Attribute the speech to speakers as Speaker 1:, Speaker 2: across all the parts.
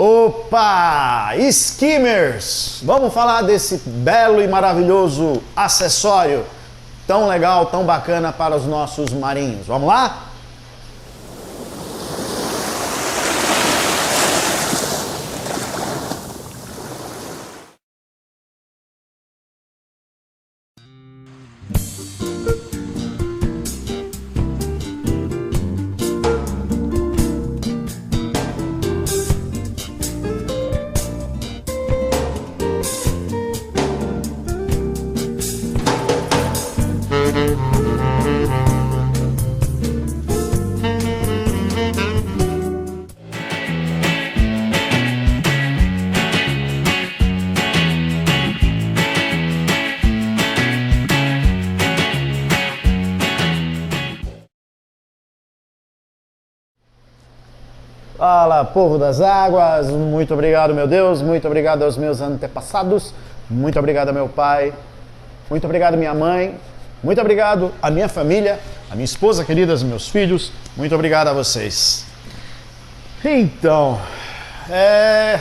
Speaker 1: Opa! Skimmers! Vamos falar desse belo e maravilhoso acessório tão legal, tão bacana para os nossos marinhos. Vamos lá? Fala, povo das águas, muito obrigado, meu Deus, muito obrigado aos meus antepassados, muito obrigado ao meu pai, muito obrigado à minha mãe, muito obrigado à minha família, à minha esposa querida, aos meus filhos, muito obrigado a vocês. Então,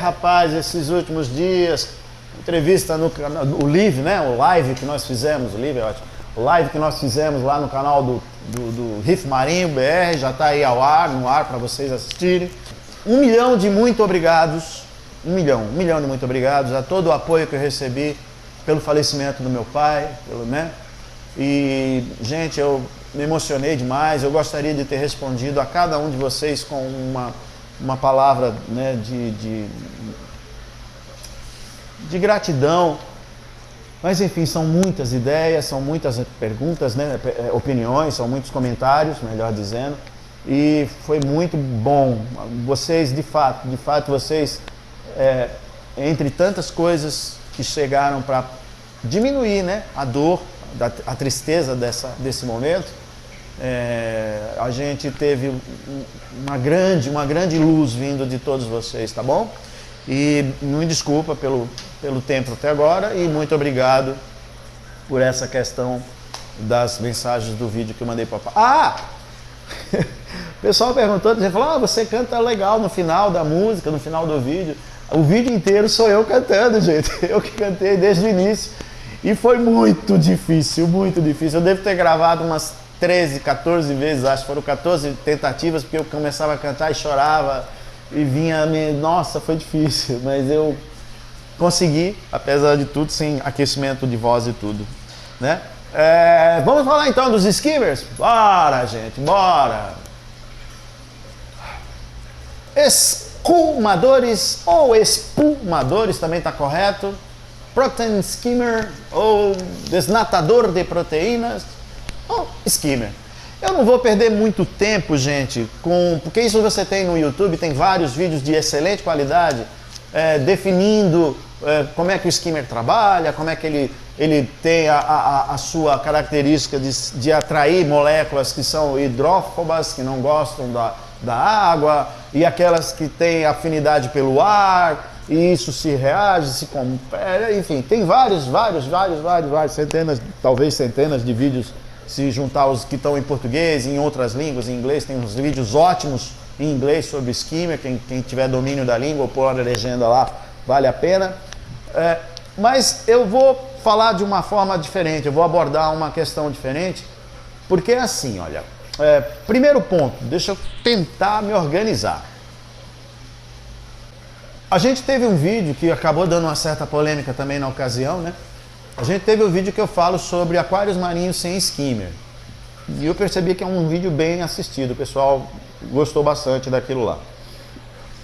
Speaker 1: rapaz, esses últimos dias, entrevista no canal, o live, né, o live que nós fizemos, o live é ótimo, o live que nós fizemos lá no canal do Riff Marinho BR, já está aí no ar para vocês assistirem. 1 milhão de muito obrigados, 1 milhão de muito obrigados a todo o apoio que eu recebi pelo falecimento do meu pai, né? E, gente, eu me emocionei demais, eu gostaria de ter respondido a cada um de vocês com uma palavra, né, de gratidão. Mas enfim, são muitas ideias, são muitas perguntas, né, opiniões, são muitos comentários, melhor dizendo, e foi muito bom. Vocês, de fato, vocês, entre tantas coisas que chegaram para diminuir, né, a dor, a tristeza desse momento, a gente teve uma grande luz vindo de todos vocês, tá bom? E me desculpa pelo tempo até agora e muito obrigado por essa questão das mensagens do vídeo que eu mandei para o papai. O pessoal perguntando, você falou, você canta legal no final da música, no final do vídeo. O vídeo inteiro sou eu cantando, gente. Eu que cantei desde o início. E foi muito difícil, muito difícil. Eu devo ter gravado umas 13, 14 vezes, acho que foram 14 tentativas, porque eu começava a cantar e chorava. E vinha, nossa, foi difícil, mas eu consegui, apesar de tudo, sem aquecimento de voz e tudo, né? Vamos falar então dos skimmers? Bora, gente, bora! Escumadores ou espumadores, também está correto. Protein skimmer ou desnatador de proteínas ou skimmer. Eu não vou perder muito tempo, gente, porque isso você tem no YouTube, tem vários vídeos de excelente qualidade, definindo como é que o skimmer trabalha, como é que ele tem a sua característica de atrair moléculas que são hidrófobas, que não gostam da água, e aquelas que têm afinidade pelo ar, e isso se reage, se compara, enfim, tem vários, centenas, talvez centenas de vídeos. Se juntar os que estão em português, em outras línguas, em inglês, tem uns vídeos ótimos em inglês sobre skimmer, quem tiver domínio da língua ou pôr a legenda lá, vale a pena. Mas eu vou falar de uma forma diferente, eu vou abordar uma questão diferente, porque é assim, olha, primeiro ponto, deixa eu tentar me organizar. A gente teve um vídeo que acabou dando uma certa polêmica também na ocasião, né? A gente teve um vídeo que eu falo sobre aquários marinhos sem skimmer. E eu percebi que é um vídeo bem assistido, o pessoal gostou bastante daquilo lá.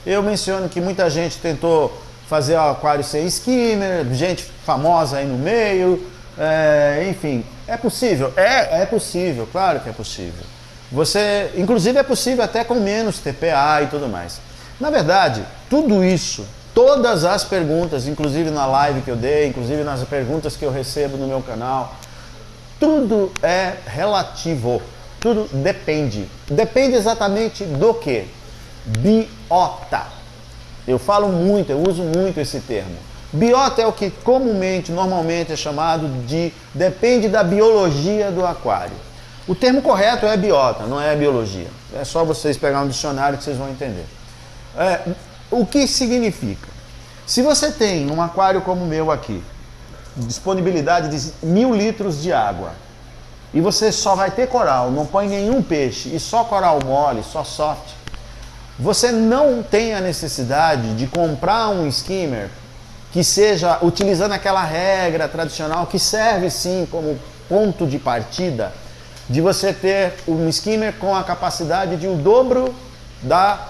Speaker 1: Eu menciono que muita gente tentou fazer aquário sem skimmer, gente famosa aí no meio, enfim, é possível? É possível, claro que é possível. Inclusive é possível até com menos TPA e tudo mais. Na verdade, tudo isso, todas as perguntas, inclusive na live que eu dei, inclusive nas perguntas que eu recebo no meu canal, tudo é relativo, tudo depende. Depende exatamente do que? Biota. Eu falo muito, eu uso muito esse termo. Biota é o que comumente, normalmente é chamado de depende da biologia do aquário. O termo correto é biota, não é biologia. É só vocês pegar um dicionário que vocês vão entender. O que significa? Se você tem um aquário como o meu aqui, disponibilidade de 1000 litros de água, e você só vai ter coral, não põe nenhum peixe, e só coral mole, só soft, você não tem a necessidade de comprar um skimmer que seja utilizando aquela regra tradicional que serve sim como ponto de partida, de você ter um skimmer com a capacidade de o dobro da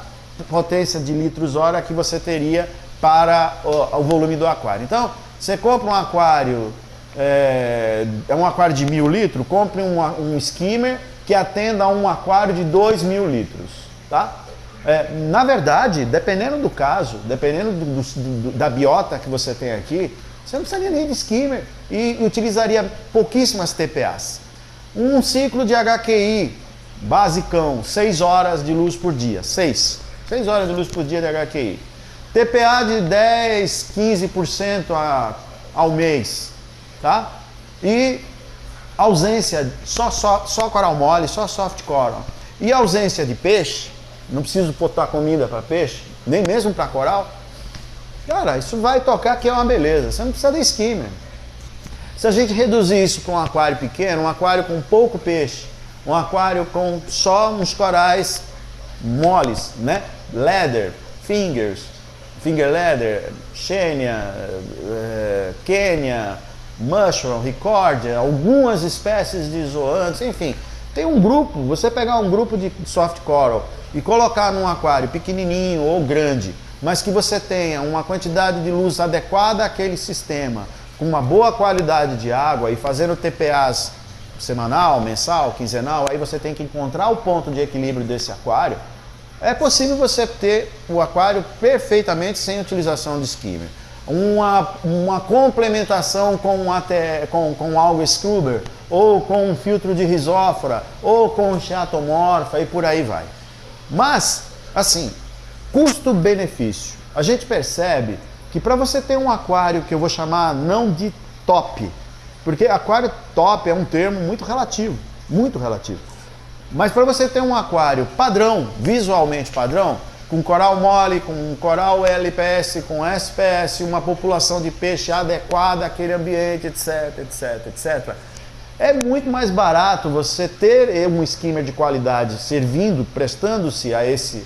Speaker 1: potência de litros hora que você teria para o volume do aquário. Então, você compra um aquário, um aquário de 1000 litros, compre um skimmer que atenda a um aquário de 2000 litros, tá? Na verdade, dependendo do caso, dependendo da biota que você tem aqui, você não precisaria nem de skimmer e utilizaria pouquíssimas TPAs. Um ciclo de HQI basicão, 6 horas de luz por dia, 6 horas de luz por dia de HQI. TPA de 10, 15% ao mês, tá? E ausência, só coral mole, só soft coral. E ausência de peixe, não preciso botar comida para peixe, nem mesmo para coral. Cara, isso vai tocar que é uma beleza, você não precisa de skimmer. Se a gente reduzir isso para um aquário pequeno, um aquário com pouco peixe, um aquário com só uns corais moles, né? Leather, finger leather, Xenia, Kenya, mushroom, ricordia, algumas espécies de zoantes, enfim. Tem um grupo, você pegar um grupo de soft coral e colocar num aquário pequenininho ou grande, mas que você tenha uma quantidade de luz adequada àquele sistema, com uma boa qualidade de água e fazendo TPAs semanal, mensal, quinzenal, aí você tem que encontrar o ponto de equilíbrio desse aquário. É possível você ter o aquário perfeitamente sem utilização de skimmer. Uma complementação com alga scrubber, ou com um filtro de risófora, ou com chaetomorpha e por aí vai. Mas, assim, custo-benefício. A gente percebe que para você ter um aquário que eu vou chamar não de top, porque aquário top é um termo muito relativo, muito relativo. Mas para você ter um aquário padrão, visualmente padrão, com coral mole, com coral LPS, com SPS, uma população de peixe adequada àquele ambiente, etc, etc, etc. É muito mais barato você ter um skimmer de qualidade servindo, prestando-se a esse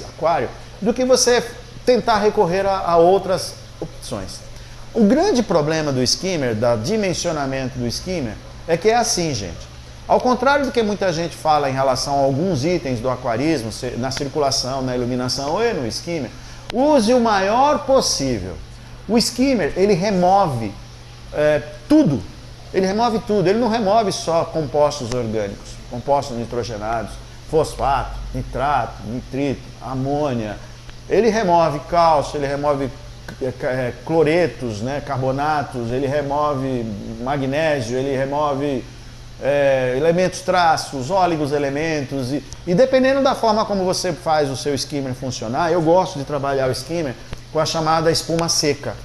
Speaker 1: aquário, do que você tentar recorrer a outras opções. O grande problema do skimmer, do dimensionamento do skimmer, é que é assim, gente. Ao contrário do que muita gente fala em relação a alguns itens do aquarismo, na circulação, na iluminação ou no skimmer, use o maior possível. O skimmer, ele remove tudo. Ele remove tudo. Ele não remove só compostos orgânicos, compostos nitrogenados, fosfato, nitrato, nitrito, amônia. Ele remove cálcio, ele remove cloretos, né, carbonatos, ele remove magnésio, ele remove elementos traços, óligos-elementos e dependendo da forma como você faz o seu skimmer funcionar, eu gosto de trabalhar o skimmer com a chamada espuma seca.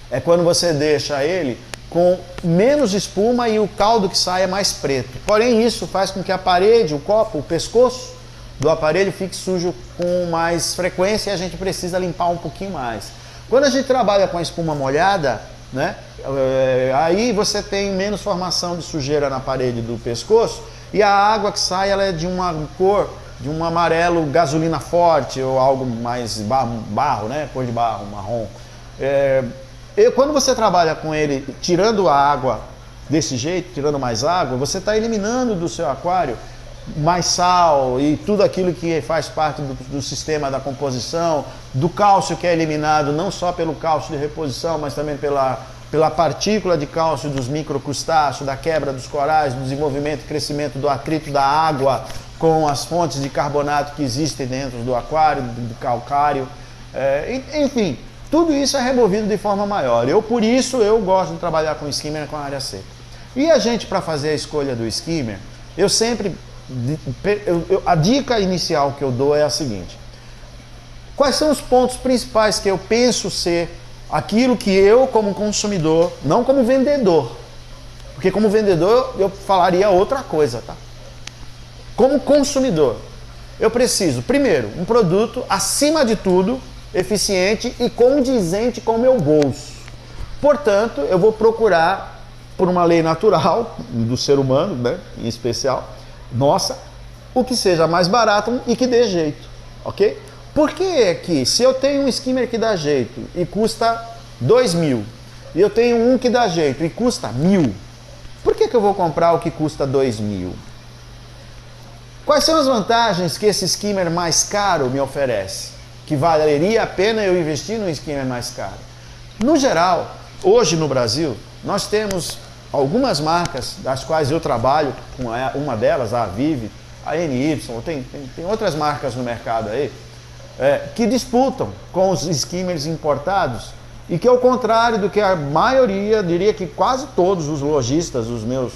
Speaker 1: É quando você deixa ele com menos espuma e o caldo que sai é mais preto. Porém, isso faz com que a parede, o copo, o pescoço do aparelho fique sujo com mais frequência e a gente precisa limpar um pouquinho mais. Quando a gente trabalha com a espuma molhada, né, aí você tem menos formação de sujeira na parede do pescoço e a água que sai ela é de uma cor, de um amarelo gasolina forte ou algo mais barro, né, cor de barro, marrom. Quando você trabalha com ele tirando a água desse jeito, tirando mais água, você está eliminando do seu aquário mais sal e tudo aquilo que faz parte do sistema da composição, do cálcio que é eliminado não só pelo cálcio de reposição, mas também pela partícula de cálcio dos microcrustáceos, da quebra dos corais, do desenvolvimento e crescimento do atrito da água com as fontes de carbonato que existem dentro do aquário, do calcário, enfim, tudo isso é removido de forma maior. Por isso eu gosto de trabalhar com skimmer com área seca. E a gente, para fazer a escolha do skimmer, a dica inicial que eu dou é a seguinte: quais são os pontos principais que eu penso ser aquilo que eu, como consumidor, não como vendedor, porque como vendedor eu falaria outra coisa, tá? Como consumidor, Eu preciso, primeiro, um produto, acima de tudo, eficiente e condizente com o meu bolso. Portanto, eu vou procurar, por uma lei natural do ser humano, né, em especial, nossa, o que seja mais barato e que dê jeito, ok? Por que que se eu tenho um skimmer que dá jeito e custa 2.000 e eu tenho um que dá jeito e custa 1.000, por que que eu vou comprar o que custa 2.000? Quais são as vantagens que esse skimmer mais caro me oferece? Que valeria a pena eu investir num skimmer mais caro? No geral, hoje no Brasil, nós temos algumas marcas das quais eu trabalho, com uma delas, a Avive, a NY, tem outras marcas no mercado aí, que disputam com os skimmers importados e que, ao contrário do que a maioria, diria que quase todos os lojistas, os meus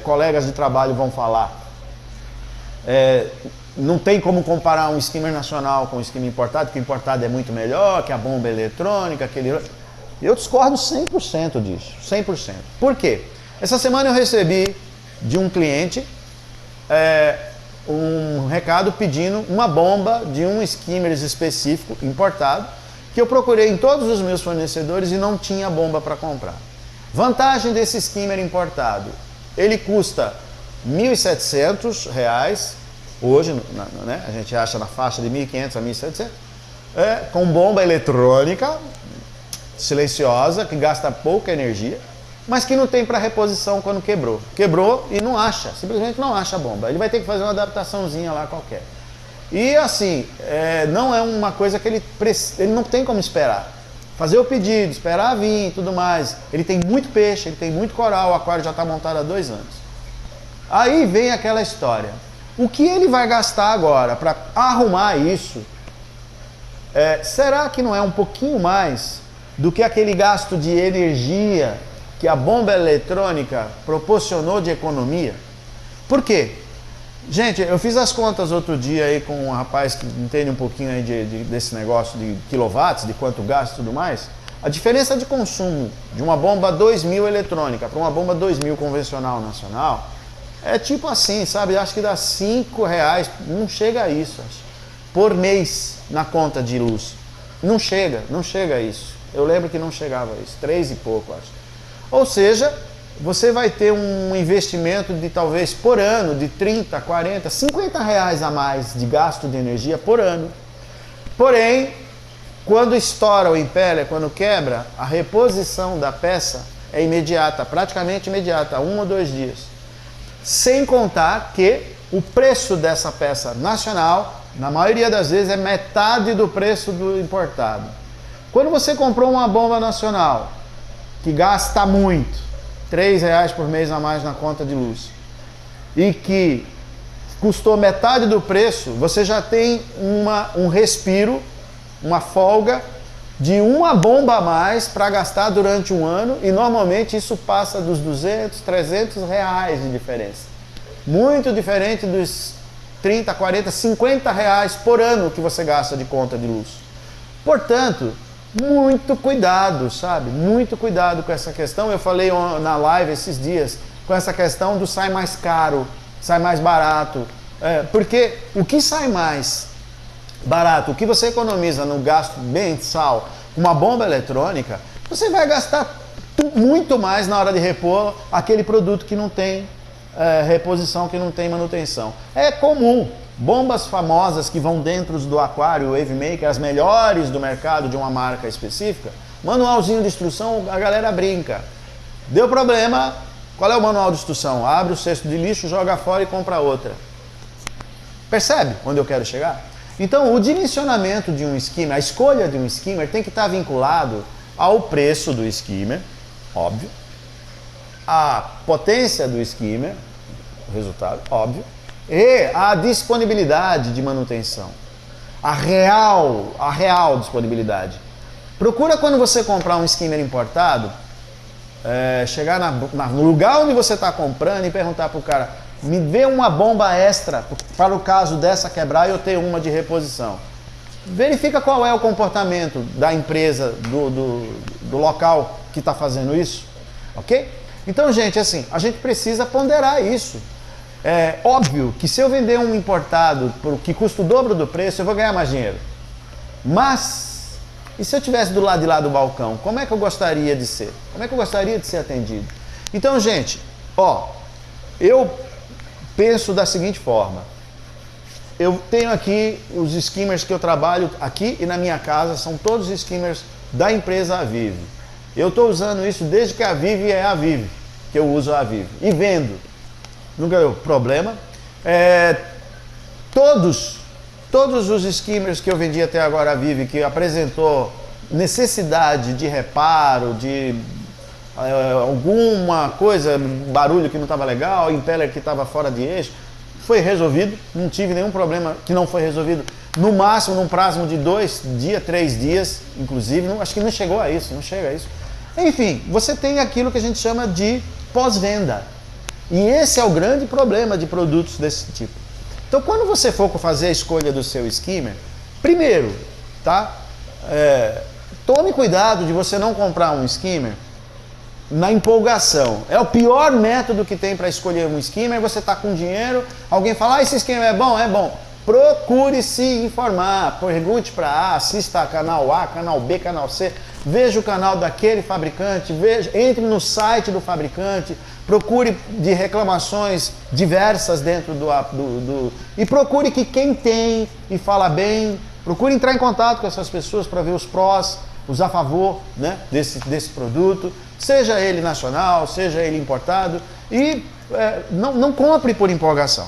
Speaker 1: colegas de trabalho vão falar, não tem como comparar um skimmer nacional com um skimmer importado, que o importado é muito melhor, que a bomba eletrônica, Eu discordo 100% disso, 100%. Por quê? Essa semana eu recebi de um cliente um recado pedindo uma bomba de um skimmer específico, importado, que eu procurei em todos os meus fornecedores e não tinha bomba para comprar. Vantagem desse skimmer importado, ele custa R$ 1.700, hoje, né, a gente acha na faixa de 1.500 a 1.700, com bomba eletrônica, silenciosa, que gasta pouca energia, mas que não tem para reposição quando quebrou. Quebrou e não acha, simplesmente não acha a bomba. Ele vai ter que fazer uma adaptaçãozinha lá qualquer. E assim, não é uma coisa que ele não tem como esperar. Fazer o pedido, esperar vir e tudo mais. Ele tem muito peixe, ele tem muito coral, o aquário já está montado há 2 anos. Aí vem aquela história. O que ele vai gastar agora para arrumar isso, será que não é um pouquinho mais do que aquele gasto de energia que a bomba eletrônica proporcionou de economia? Por quê? Gente, eu fiz as contas outro dia aí com um rapaz que entende um pouquinho aí desse negócio de quilowatts, de quanto gasta e tudo mais. A diferença de consumo de uma bomba 2.000 eletrônica para uma bomba 2.000 convencional nacional é tipo assim, sabe? Acho que dá R$5, não chega a isso, acho, por mês na conta de luz. Não chega a isso. Eu lembro que não chegava a isso, 3 e pouco, acho. Ou seja, você vai ter um investimento de talvez por ano de 30, 40, 50 reais a mais de gasto de energia por ano. Porém, quando estoura o impeller, quando quebra, a reposição da peça é imediata, praticamente imediata, 1 ou 2 dias. Sem contar que o preço dessa peça nacional, na maioria das vezes, é metade do preço do importado. Quando você comprou uma bomba nacional, que gasta muito, R$3 por mês a mais na conta de luz, e que custou metade do preço, você já tem um respiro, uma folga de uma bomba a mais para gastar durante um ano, e normalmente isso passa dos R$200, R$300 de diferença. Muito diferente dos 30, 40, 50 reais por ano que você gasta de conta de luz. Portanto, muito cuidado, sabe? Muito cuidado com essa questão. Eu falei na live esses dias com essa questão do sai mais caro, sai mais barato. Porque o que sai mais barato, o que você economiza no gasto mensal com uma bomba eletrônica, você vai gastar muito mais na hora de repor aquele produto que não tem reposição, que não tem manutenção. É comum. Bombas famosas que vão dentro do aquário, Wave Maker, as melhores do mercado de uma marca específica, manualzinho de instrução, a galera brinca. Deu problema, qual é o manual de instrução? Abre o cesto de lixo, joga fora e compra outra. Percebe onde eu quero chegar? Então, o dimensionamento de um skimmer, a escolha de um skimmer tem que estar vinculado ao preço do skimmer, óbvio, a potência do skimmer, o resultado, óbvio, e a disponibilidade de manutenção, a real disponibilidade. Procura, quando você comprar um skimmer importado, chegar no lugar onde você está comprando e perguntar para o cara: me dê uma bomba extra para o caso dessa quebrar e eu ter uma de reposição. Verifica qual é o comportamento da empresa, do local que está fazendo isso, ok? Então, gente, assim, a gente precisa ponderar isso. É óbvio que se eu vender um importado que custa o dobro do preço, eu vou ganhar mais dinheiro. Mas, e se eu estivesse do lado de lá do balcão, como é que eu gostaria de ser? Como é que eu gostaria de ser atendido? Então, gente, ó, eu penso da seguinte forma. Eu tenho aqui os skimmers que eu trabalho aqui e na minha casa, são todos skimmers da empresa Avive. Eu estou usando isso desde que a Avive é a Avive, que eu uso a Avive. E vendo. Nunca deu problema. Todos os skimmers que eu vendi até agora a Vive, que apresentou necessidade de reparo, de alguma coisa, barulho que não estava legal, impeller que estava fora de eixo, foi resolvido. Não tive nenhum problema que não foi resolvido. No máximo, num prazo de 2 dias, 3 dias, inclusive. Acho que não chegou a isso, não chega a isso. Enfim, você tem aquilo que a gente chama de pós-venda. E esse é o grande problema de produtos desse tipo. Então, quando você for fazer a escolha do seu skimmer, primeiro, tá? Tome cuidado de você não comprar um skimmer na empolgação. É o pior método que tem para escolher um skimmer. Você está com dinheiro, alguém fala, esse skimmer é bom? É bom. Procure se informar, pergunte para A, assista a canal A, canal B, canal C, veja o canal daquele fabricante, entre no site do fabricante, procure de reclamações diversas dentro e procure que quem tem e fala bem, procure entrar em contato com essas pessoas para ver os prós, os a favor, né, desse produto, seja ele nacional, seja ele importado, e não compre por empolgação.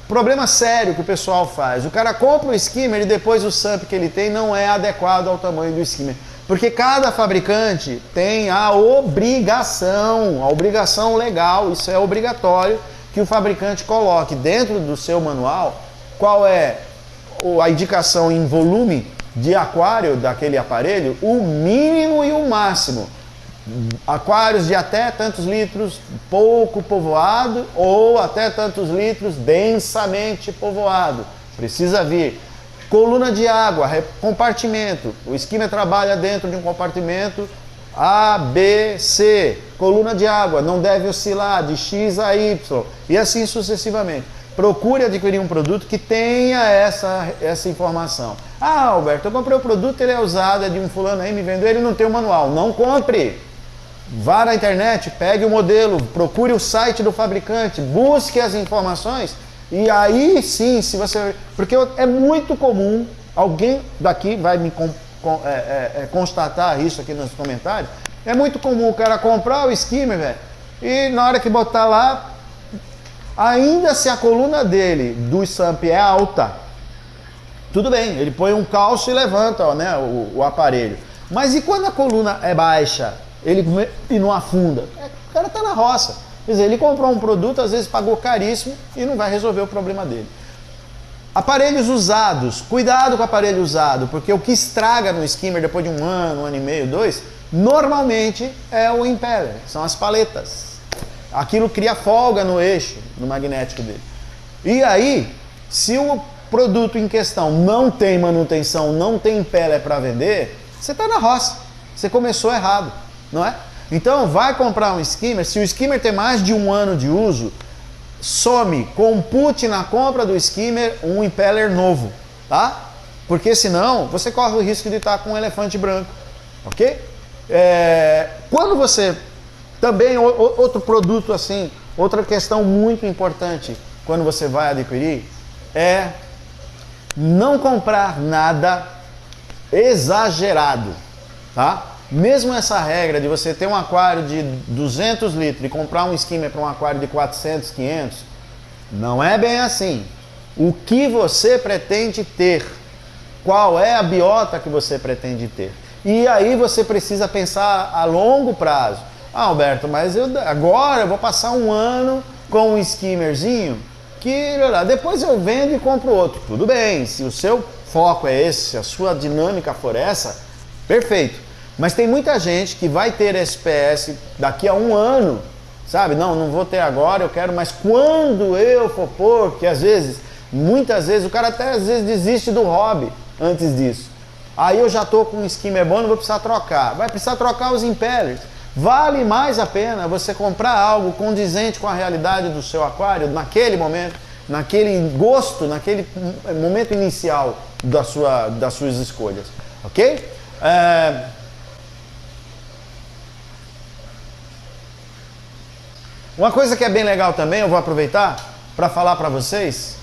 Speaker 1: Problema sério que o pessoal faz, o cara compra o skimmer e depois o SUMP que ele tem não é adequado ao tamanho do skimmer. Porque cada fabricante tem a obrigação legal, isso é obrigatório, que o fabricante coloque dentro do seu manual qual é a indicação em volume de aquário daquele aparelho, o mínimo e o máximo. Aquários de até tantos litros pouco povoado ou até tantos litros densamente povoado. Precisa vir. Coluna de água, compartimento. O skimmer trabalha dentro de um compartimento A, B, C. Coluna de água, não deve oscilar de X a Y. E assim sucessivamente. Procure adquirir um produto que tenha essa informação. Ah, Alberto, eu comprei o produto, ele é usado, é de um fulano aí, me vendeu, ele não tem o manual. Não compre. Vá na internet, pegue o modelo, procure o site do fabricante, busque as informações e aí sim, se você... Porque é muito comum, alguém daqui vai me constatar isso aqui nos comentários, é muito comum o cara comprar o skimmer, velho, e na hora que botar lá, ainda se a coluna dele do SUMP é alta, tudo bem, ele põe um calço e levanta, ó, né, o aparelho. Mas e quando a coluna é baixa? E não afunda. O cara está na roça. Quer dizer, ele comprou um produto, às vezes pagou caríssimo e não vai resolver o problema dele. Aparelhos usados. Cuidado com o aparelho usado, porque o que estraga no skimmer depois de um ano e meio, 2, normalmente é o impeller, são as paletas. Aquilo cria folga no eixo, no magnético dele. E aí, se o produto em questão não tem manutenção, não tem impeller para vender, você está na roça. Você começou errado. Não é? Então vai comprar um skimmer, se o skimmer tem mais de 1 ano de uso, compute na compra do skimmer um impeller novo, tá? Porque senão você corre o risco de estar com um elefante branco, ok? Quando você, também outro produto assim, outra questão muito importante quando você vai adquirir é não comprar nada exagerado, tá? Mesmo essa regra de você ter um aquário de 200 litros e comprar um skimmer para um aquário de 400, 500, não é bem assim. O que você pretende ter? Qual é a biota que você pretende ter? E aí você precisa pensar a longo prazo. Ah, Alberto, mas agora eu vou passar 1 ano com um skimmerzinho que depois eu vendo e compro outro. Tudo bem, se o seu foco é esse, se a sua dinâmica for essa, perfeito. Mas tem muita gente que vai ter SPS daqui a 1 ano, sabe? Não vou ter agora, eu quero, mas quando eu for pôr, porque muitas vezes, o cara até às vezes desiste do hobby antes disso. Aí eu já estou com um skimmer bom, não vou precisar trocar. Vai precisar trocar os impellers, Vale mais a pena você comprar algo condizente com a realidade do seu aquário naquele momento, naquele gosto, naquele momento inicial das suas escolhas, ok? Uma coisa que é bem legal também, eu vou aproveitar para falar para vocês,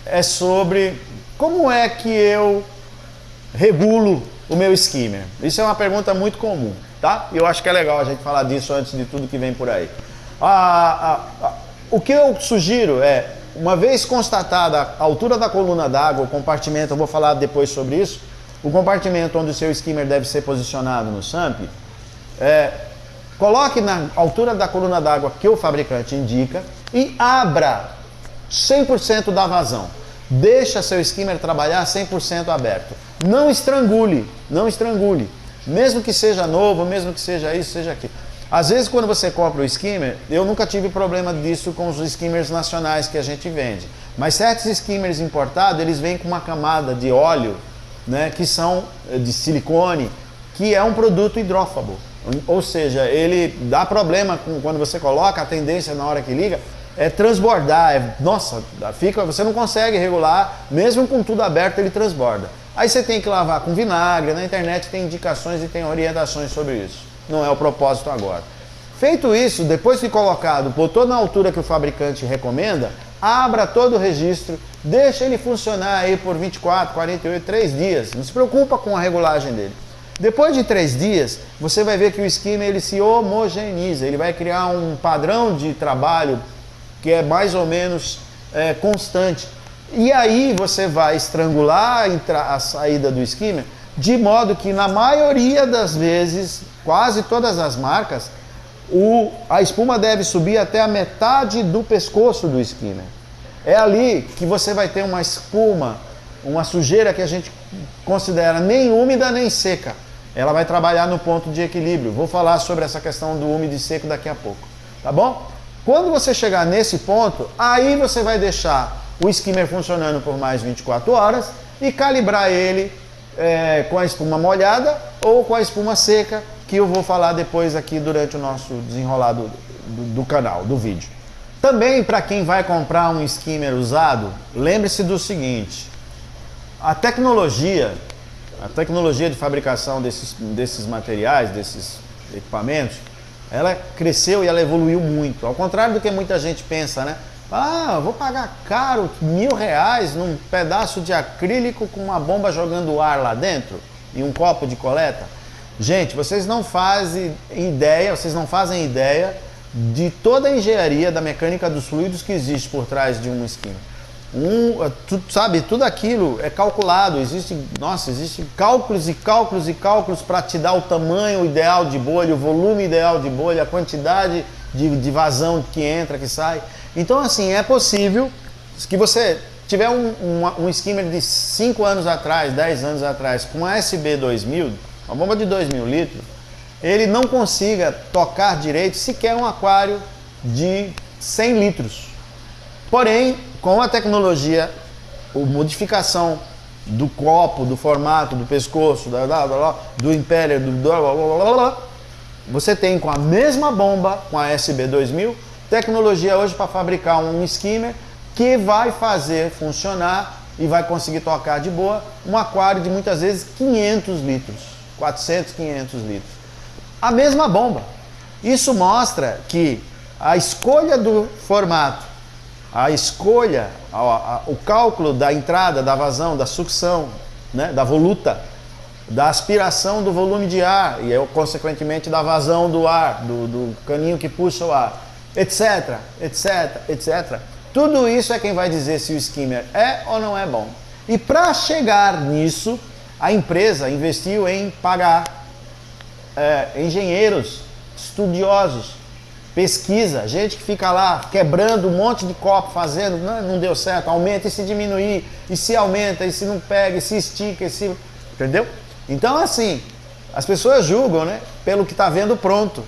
Speaker 1: é sobre como é que eu regulo o meu skimmer. Isso é uma pergunta muito comum, tá? E eu acho que é legal a gente falar disso antes de tudo que vem por aí. O que eu sugiro é, uma vez constatada a altura da coluna d'água, o compartimento, eu vou falar depois sobre isso, o compartimento onde o seu skimmer deve ser posicionado no SUMP, coloque na altura da coluna d'água que o fabricante indica e abra 100% da vazão. Deixa seu skimmer trabalhar 100% aberto. Não estrangule, não estrangule. Mesmo que seja novo, mesmo que seja isso, seja aquilo. Às vezes quando você compra o skimmer, eu nunca tive problema disso com os skimmers nacionais que a gente vende. Mas certos skimmers importados, eles vêm com uma camada de óleo, né, que são de silicone, que é um produto hidrófobo. Ou seja, ele dá problema quando você coloca, a tendência na hora que liga é transbordar. Nossa, você não consegue regular, mesmo com tudo aberto ele transborda. Aí você tem que lavar com vinagre, na internet tem indicações e tem orientações sobre isso. Não é o propósito agora. Feito isso, depois de colocado, botou na altura que o fabricante recomenda, abra todo o registro, deixa ele funcionar aí por 24, 48, 3 dias. Não se preocupa com a regulagem dele. Depois de 3 dias, você vai ver que o skimmer ele se homogeneiza, ele vai criar um padrão de trabalho que é mais ou menos constante. E aí você vai estrangular a saída do skimmer, de modo que na maioria das vezes, quase todas as marcas, a espuma deve subir até a metade do pescoço do skimmer. É ali que você vai ter uma espuma, uma sujeira que a gente considera nem úmida nem seca. Ela vai trabalhar no ponto de equilíbrio. Vou falar sobre essa questão do úmido e seco daqui a pouco, tá bom? Quando você chegar nesse ponto, aí você vai deixar o skimmer funcionando por mais 24 horas e calibrar ele com a espuma molhada ou com a espuma seca, que eu vou falar depois aqui durante o nosso desenrolado do canal, do vídeo. Também para quem vai comprar um skimmer usado, lembre-se do seguinte: a tecnologia de fabricação desses materiais, desses equipamentos, ela cresceu e ela evoluiu muito. Ao contrário do que muita gente pensa, né? Ah, vou pagar caro, R$1.000 num pedaço de acrílico com uma bomba jogando ar lá dentro e um copo de coleta. Gente, vocês não fazem ideia de toda a engenharia da mecânica dos fluidos que existe por trás de um skimmer. Tudo aquilo é calculado, existem cálculos e cálculos e cálculos para te dar o tamanho ideal de bolha, o volume ideal de bolha, a quantidade de vazão que entra, que sai. Então, assim, é possível que você tiver um skimmer de 5 anos atrás, 10 anos atrás, com uma SB 2000, uma bomba de 2.000 litros, ele não consiga tocar direito sequer um aquário de 100 litros. Porém, com a tecnologia, a modificação do copo, do formato, do pescoço, do impeller, você tem com a mesma bomba, com a SB 2000, tecnologia hoje para fabricar um skimmer que vai fazer funcionar e vai conseguir tocar de boa um aquário de muitas vezes 500 litros, 400, 500 litros. A mesma bomba. Isso mostra que a escolha do formato, o cálculo da entrada, da vazão, da sucção, né, da voluta, da aspiração do volume de ar e, consequentemente, da vazão do ar, do caninho que puxa o ar, etc, etc, etc. Tudo isso é quem vai dizer se o skimmer é ou não é bom. E para chegar nisso, a empresa investiu em pagar engenheiros, estudiosos, pesquisa, gente que fica lá quebrando um monte de copo, fazendo, não deu certo, aumenta e se diminuir, e se aumenta, e se não pega, e se estica, entendeu? Então, assim, as pessoas julgam, né, pelo que está vendo pronto,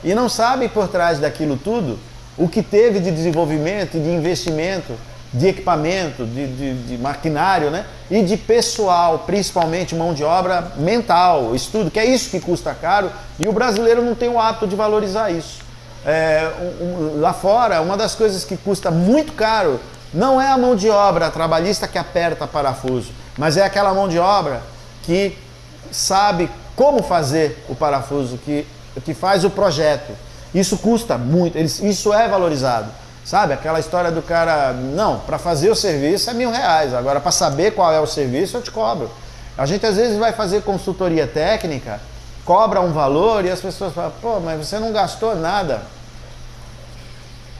Speaker 1: e não sabem por trás daquilo tudo o que teve de desenvolvimento e de investimento de equipamento, de maquinário, né? E de pessoal, principalmente mão de obra mental, estudo, que é isso que custa caro, e o brasileiro não tem o hábito de valorizar isso. Lá fora, uma das coisas que custa muito caro não é a mão de obra trabalhista que aperta parafuso, mas é aquela mão de obra que sabe como fazer o parafuso, que faz o projeto. Isso custa muito, isso é valorizado. Sabe, aquela história do cara, não, para fazer o serviço é R$1.000, agora para saber qual é o serviço eu te cobro. A gente às vezes vai fazer consultoria técnica, cobra um valor e as pessoas falam, pô, mas você não gastou nada.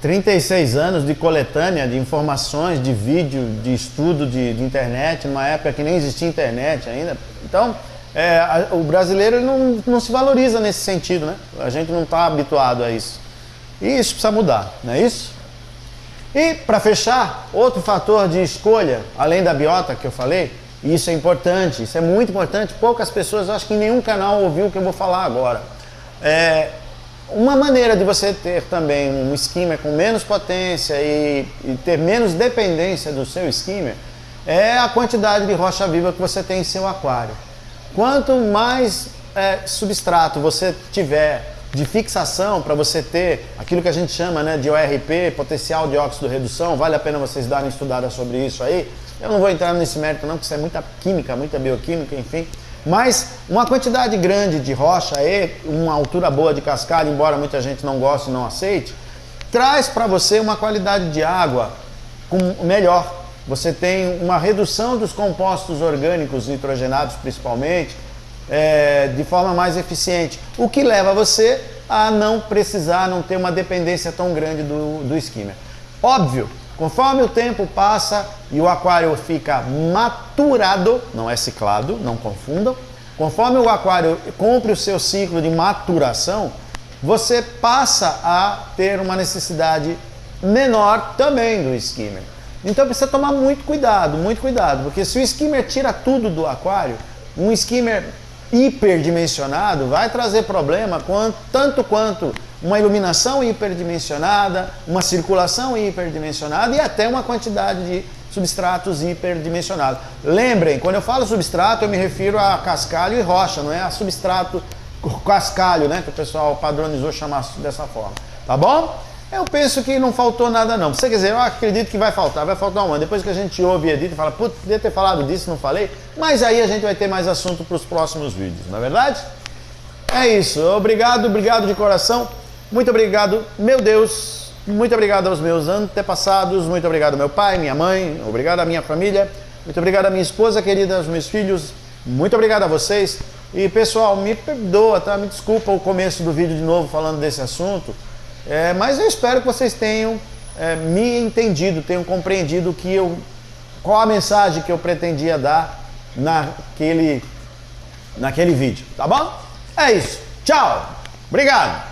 Speaker 1: 36 anos de coletânea, de informações, de vídeo, de estudo de internet, numa época que nem existia internet ainda. Então, o brasileiro não se valoriza nesse sentido, né? A gente não está habituado a isso. E isso precisa mudar, não é isso? E, para fechar, outro fator de escolha, além da biota que eu falei, e isso é importante, isso é muito importante, poucas pessoas, eu acho que em nenhum canal ouviu o que eu vou falar agora. Uma maneira de você ter também um skimmer com menos potência e ter menos dependência do seu skimmer é a quantidade de rocha viva que você tem em seu aquário. Quanto mais substrato você tiver de fixação, para você ter aquilo que a gente chama, né, de ORP, potencial de óxido redução, vale a pena vocês darem uma estudada sobre isso aí. Eu não vou entrar nesse mérito não, porque isso é muita química, muita bioquímica, enfim. Mas uma quantidade grande de rocha aí, uma altura boa de cascalho, embora muita gente não goste e não aceite, traz para você uma qualidade de água melhor. Você tem uma redução dos compostos orgânicos nitrogenados principalmente, de forma mais eficiente, o que leva você a não precisar, não ter uma dependência tão grande do skimmer. Óbvio, conforme o tempo passa e o aquário fica maturado, não é ciclado, não confundam, conforme o aquário cumpre o seu ciclo de maturação, você passa a ter uma necessidade menor também do skimmer. Então precisa tomar muito cuidado, porque se o skimmer tira tudo do aquário, um skimmer hiperdimensionado vai trazer problema tanto quanto uma iluminação hiperdimensionada, uma circulação hiperdimensionada e até uma quantidade de substratos hiperdimensionados. Lembrem, quando eu falo substrato eu me refiro a cascalho e rocha, não é a substrato cascalho, né, que o pessoal padronizou chamar dessa forma, tá bom? Eu penso que não faltou nada não. Se você quiser, eu acredito que vai faltar um ano. Depois que a gente ouve e edita e fala, putz, podia ter falado disso, não falei. Mas aí a gente vai ter mais assunto para os próximos vídeos, não é verdade? É isso. Obrigado de coração. Muito obrigado, meu Deus. Muito obrigado aos meus antepassados. Muito obrigado ao meu pai, minha mãe. Obrigado à minha família. Muito obrigado à minha esposa querida, aos meus filhos. Muito obrigado a vocês. E pessoal, me perdoa, tá? Me desculpa o começo do vídeo de novo falando desse assunto. Mas eu espero que vocês tenham me entendido, tenham compreendido qual a mensagem que eu pretendia dar naquele vídeo, tá bom? É isso, tchau, obrigado!